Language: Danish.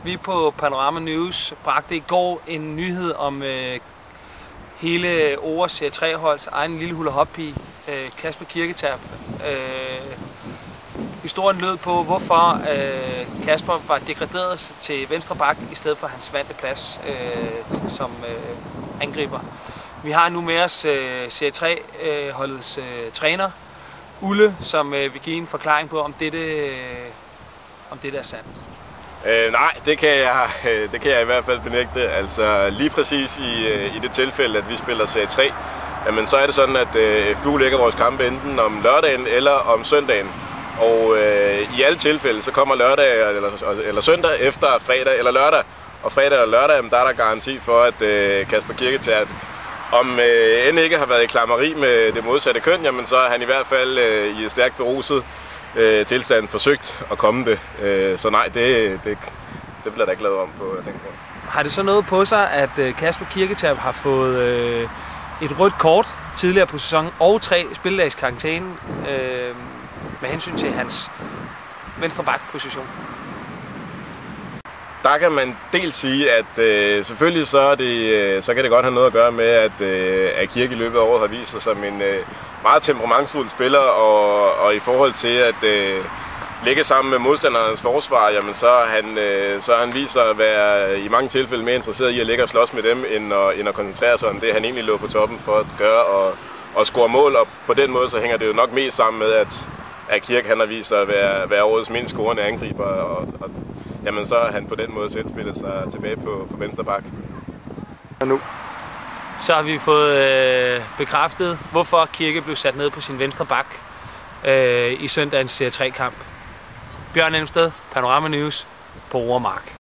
Vi på Panorama News bragte i går en nyhed om hele Ores Serie 3-holds egen lille hula-hop-pige, Kasper Kirketerp. Historien lød på, hvorfor Kasper var degraderet til venstre bak i stedet for hans vante plads som angriber. Vi har nu med os Serie 3-holdets træner, Ulle, som vil give en forklaring på, om dette er sandt. Nej, det kan jeg i hvert fald benægte. Altså lige præcis i det tilfælde, at vi spiller Serie 3, jamen, så er det sådan, at FBU lægger vores kampe enten om lørdagen eller om søndagen. Og i alle tilfælde, så kommer lørdag eller søndag efter fredag eller lørdag. Og fredag eller lørdag, jamen, der er der garanti for, at Kasper Kirketerp, om end ikke har været i klammeri med det modsatte køn, jamen, så er han i hvert fald i et stærkt beruset tilstand forsøgt at komme det. Så nej, det bliver der ikke lavet om på den grund. Har det så noget på sig, at Kasper Kirketerp har fået et rødt kort tidligere på sæsonen og 3 spilledags karantæne med hensyn til hans venstre bak-position? Der kan man dels sige, at selvfølgelig så kan det godt have noget at gøre med, at Kirke i løbet af året har vist sig som en meget temperamentsfuld spiller, og i forhold til at ligge sammen med modstandernes forsvar, jamen så har han vist sig at være i mange tilfælde mere interesseret i at ligge og slås med dem, end at koncentrere sig om det, han egentlig lå på toppen for at gøre og score mål, og på den måde så hænger det jo nok mest sammen med, at Kirke han har vist sig at være årets mindst scorende angriber, og jamen så har han på den måde selv spillet sig tilbage på venstre bak. Og nu så har vi fået bekræftet, hvorfor Kirke blev sat ned på sin venstre bak i søndagens Serie 3-kamp. Bjørn Elmsted, Panorama News på Roermark.